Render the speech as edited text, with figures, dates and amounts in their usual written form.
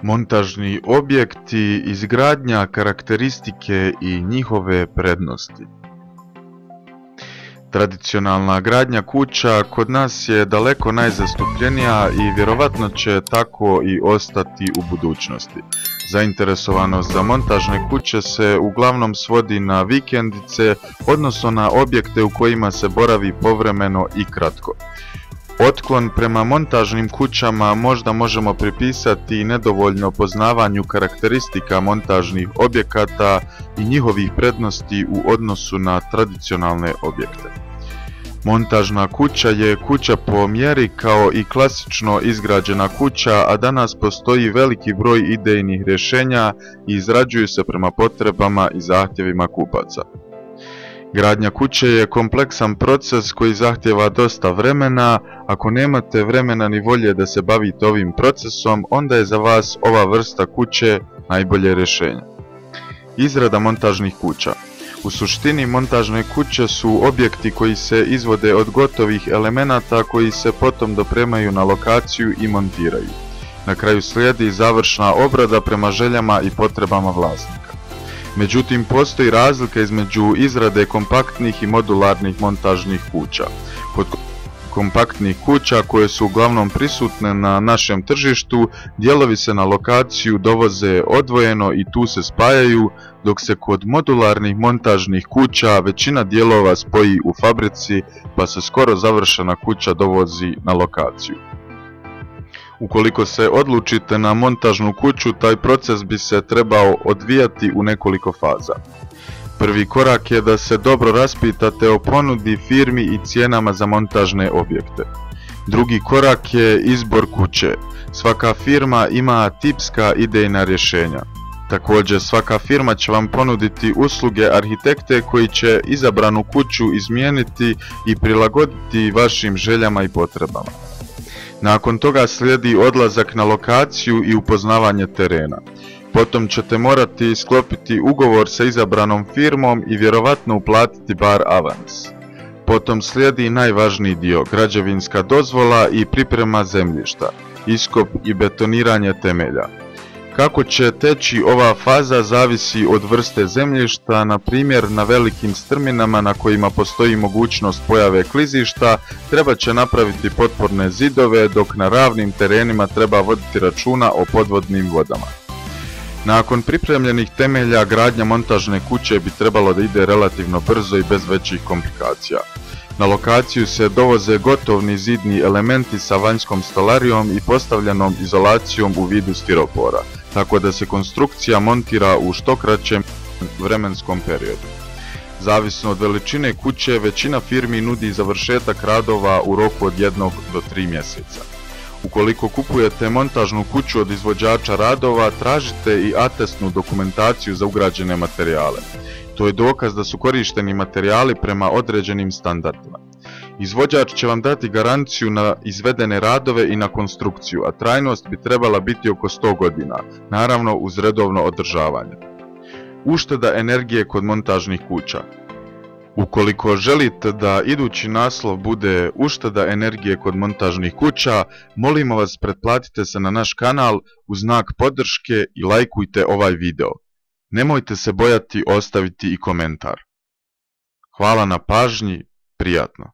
Montažni objekti, izgradnja, karakteristike i njihove prednosti. Tradicionalna gradnja kuća kod nas je daleko najzastupljenija i vjerovatno će tako i ostati u budućnosti. Zainteresovanost za montažne kuće se uglavnom svodi na vikendice, odnosno na objekte u kojima se boravi povremeno i kratko. Otklon prema montažnim kućama možda možemo pripisati i nedovoljno poznavanju karakteristika montažnih objekata i njihovih prednosti u odnosu na tradicionalne objekte. Montažna kuća je kuća po mjeri kao i klasično izgrađena kuća, a danas postoji veliki broj idejnih rješenja i izrađuju se prema potrebama i zahtjevima kupaca. Gradnja kuće je kompleksan proces koji zahtjeva dosta vremena. Ako nemate vremena ni volje da se bavite ovim procesom, onda je za vas ova vrsta kuće najbolje rješenje. Izrada montažnih kuća. U suštini montažne kuće su objekti koji se izvode od gotovih elemenata koji se potom dopremaju na lokaciju i montiraju. Na kraju slijedi završna obrada prema željama i potrebama vlasnika. Međutim, postoji razlika između izrade kompaktnih i modularnih montažnih kuća. Kod kompaktnih kuća, koje su uglavnom prisutne na našem tržištu, dijelovi se na lokaciju dovoze odvojeno i tu se spajaju, dok se kod modularnih montažnih kuća većina dijelova spoji u fabrici, pa se skoro završena kuća dovozi na lokaciju. Ukoliko se odlučite na montažnu kuću, taj proces bi se trebao odvijati u nekoliko faza. Prvi korak je da se dobro raspitate o ponudi, firmi i cijenama za montažne objekte. Drugi korak je izbor kuće. Svaka firma ima tipska idejna rješenja. Također, svaka firma će vam ponuditi usluge arhitekte koji će izabranu kuću izmijeniti i prilagoditi vašim željama i potrebama. Nakon toga slijedi odlazak na lokaciju i upoznavanje terena. Potom ćete morati sklopiti ugovor sa izabranom firmom i vjerovatno uplatiti bar avans. Potom slijedi najvažniji dio, građevinska dozvola i priprema zemljišta, iskop i betoniranje temelja. Kako će teći ova faza zavisi od vrste zemljišta. Na primjer, na velikim strminama na kojima postoji mogućnost pojave klizišta treba će napraviti potporne zidove, dok na ravnim terenima treba voditi računa o podvodnim vodama. Nakon pripremljenih temelja, gradnja montažne kuće bi trebalo da ide relativno brzo i bez većih komplikacija. Na lokaciju se dovoze gotovni zidni elementi sa vanjskom stolarijom i postavljenom izolacijom u vidu stiropora, tako da se konstrukcija montira u što kraćem vremenskom periodu. Zavisno od veličine kuće, većina firmi nudi završetak radova u roku od 1 do 3 mjeseca. Ukoliko kupujete montažnu kuću od izvođača radova, tražite i atestnu dokumentaciju za ugrađene materijale. To je dokaz da su korišteni materijali prema određenim standardima. Izvođač će vam dati garanciju na izvedene radove i na konstrukciju, a trajnost bi trebala biti oko 100 godina, naravno uz redovno održavanje. Ušteda energije kod montažnih kuća. Ukoliko želite da idući naslov bude ušteda energije kod montažnih kuća, molimo vas, pretplatite se na naš kanal u znak podrške i lajkujte ovaj video. Nemojte se bojati ostaviti i komentar. Hvala na pažnji, prijatno.